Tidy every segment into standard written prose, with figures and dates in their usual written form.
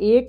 1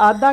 ½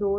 2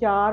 4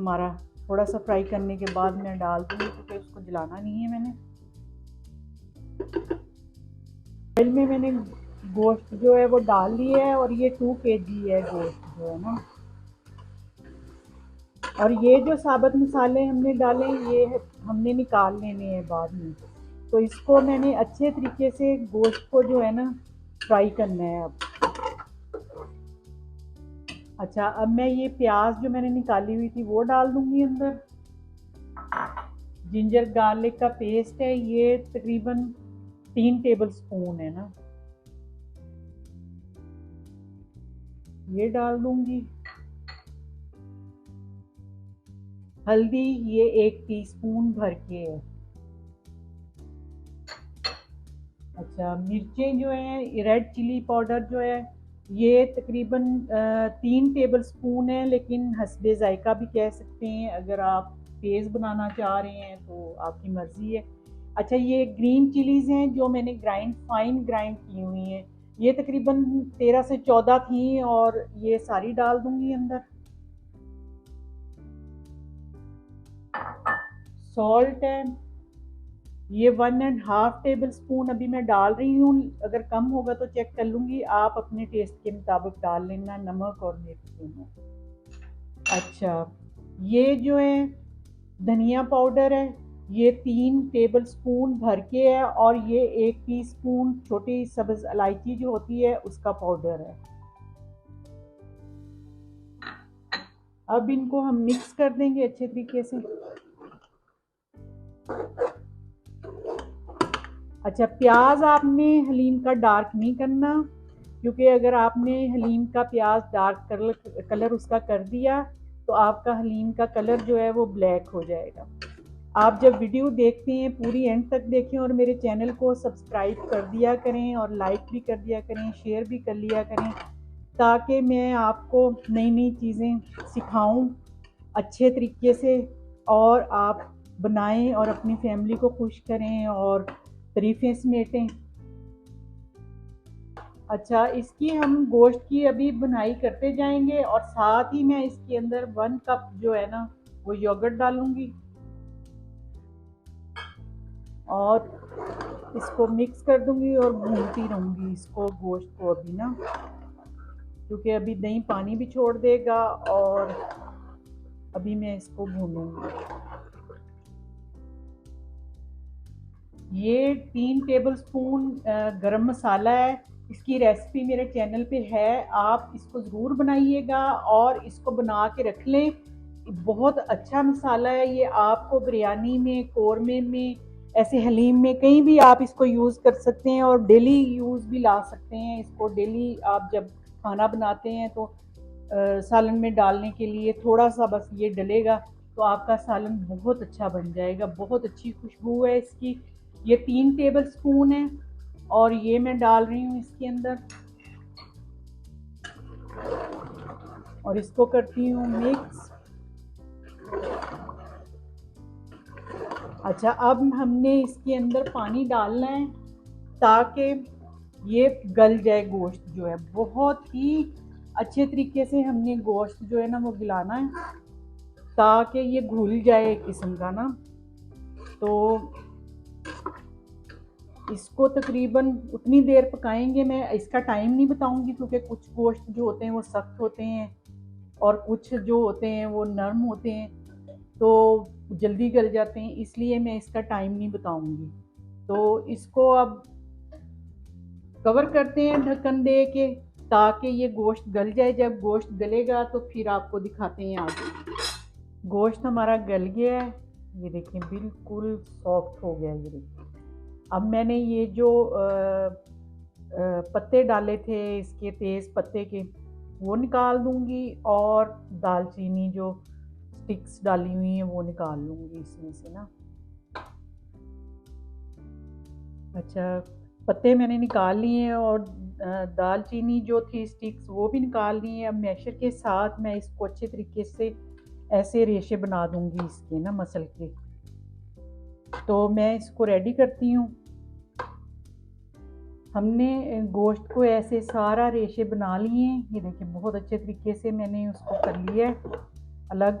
हमारा थोड़ा सा फ्राई करने के बाद मैं डाल दूँगी क्योंकि उसको जलाना नहीं है मैंने। ऑयल में मैंने गोश्त जो है वो डाल लिया है और ये 2 kg है गोश्त जो है ना। और ये जो साबुत मसाले हमने डाले ये हमने निकाल लेने हैं बाद में। तो इसको मैंने अच्छे तरीके से गोश्त को जो है ना फ्राई करना है अब। अच्छा, अब मैं ये प्याज जो मैंने निकाली हुई थी वो डाल दूंगी अंदर। जिंजर गार्लिक का पेस्ट है, ये तकरीबन 3 टेबल स्पून है ना, ये डाल दूंगी। हल्दी ये 1 टीस्पून भर के है। अच्छा, मिर्चें जो हैं, रेड चिली पाउडर जो है ये तकरीबन 3 टेबल स्पून है, लेकिन हस्बे जायका भी कह सकते हैं। अगर आप तेज़ बनाना चाह रहे हैं तो आपकी मर्ज़ी है। अच्छा, ये ग्रीन चिलीज़ हैं जो मैंने फाइन ग्राइंड की हुई हैं, ये तकरीबन 13 से 14 थी और ये सारी डाल दूंगी अंदर। सॉल्ट है ये 1.5 टेबल स्पून अभी मैं डाल रही हूँ, अगर कम होगा तो चेक कर लूँगी, आप अपने टेस्ट के मुताबिक डाल लेना नमक और मिर्च दोनों। अच्छा, ये जो है धनिया पाउडर है, ये 3 टेबल स्पून भर के है और ये 1 टीस्पून छोटी सब्ज़ इलायची जो होती है उसका पाउडर है। अब इनको हम मिक्स कर देंगे अच्छे तरीके से। अच्छा, प्याज आपने हलीम का डार्क नहीं करना, क्योंकि अगर आपने हलीम का प्याज डार्क कलर उसका कर दिया तो आपका हलीम का कलर जो है वो ब्लैक हो जाएगा। आप जब वीडियो देखते हैं पूरी एंड तक देखें और मेरे चैनल को सब्सक्राइब कर दिया करें और लाइक भी कर दिया करें, शेयर भी कर लिया करें, ताकि मैं आपको नई नई चीज़ें सिखाऊं अच्छे तरीके से और आप बनाएं और अपनी फैमिली को खुश करें और तारीफ़ें समेटें। अच्छा, इसकी हम गोश्त की अभी बुनाई करते जाएंगे और साथ ही मैं इसके अंदर 1 कप जो है ना वो योगर्ट डालूंगी और इसको मिक्स कर दूंगी और भूनती रहूंगी इसको गोश्त को अभी ना, क्योंकि अभी दही पानी भी छोड़ देगा और अभी मैं इसको भूनूंगी। ये 3 टेबल स्पून गरम मसाला है, इसकी रेसिपी मेरे चैनल पे है, आप इसको ज़रूर बनाइएगा और इसको बना के रख लें। बहुत अच्छा मसाला है ये, आपको बिरयानी में, कोरमे में, ऐसे हलीम में कहीं भी आप इसको यूज़ कर सकते हैं और डेली यूज़ भी ला सकते हैं इसको। डेली आप जब खाना बनाते हैं तो सालन में डालने के लिए थोड़ा सा बस ये डलेगा तो आपका सालन बहुत अच्छा बन जाएगा। बहुत अच्छी खुशबू है इसकी। ये 3 टेबल स्पून है और ये मैं डाल रही हूँ इसके अंदर और इसको करती हूँ मिक्स। अच्छा, अब हमने इसके अंदर पानी डालना है ताकि ये गल जाए। गोश्त जो है बहुत ही अच्छे तरीके से हमने गोश्त जो है ना वो गलाना है ताकि ये घुल जाए एक किस्म का ना। तो इसको तकरीबन उतनी देर पकाएंगे, मैं इसका टाइम नहीं बताऊंगी क्योंकि कुछ गोश्त जो होते हैं वो सख्त होते हैं और कुछ जो होते हैं वो नरम होते हैं तो जल्दी गल जाते हैं, इसलिए मैं इसका टाइम नहीं बताऊंगी। तो इसको अब कवर करते हैं ढक्कन दे के ताकि ये गोश्त गल जाए। जब गोश्त गलेगा तो फिर आपको दिखाते हैं आगे। गोश्त हमारा गल गया है, ये देखिए बिल्कुल सॉफ्ट हो गया। ये देखिए अब मैंने ये जो पत्ते डाले थे इसके तेज़ पत्ते के वो निकाल दूंगी और दालचीनी जो स्टिक्स डाली हुई हैं वो निकाल लूँगी इसमें से ना। अच्छा, पत्ते मैंने निकाल लिए हैं और दालचीनी जो थी स्टिक्स वो भी निकाल ली हैं। अब मैशर के साथ मैं इसको अच्छे तरीके से ऐसे रेशे बना दूंगी इसके ना मसल के। तो मैं इसको रेडी करती हूँ। हमने गोश्त को ऐसे सारा रेशे बना लिए हैं, ये देखिए बहुत अच्छे तरीके से मैंने उसको कर लिया है अलग।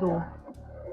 2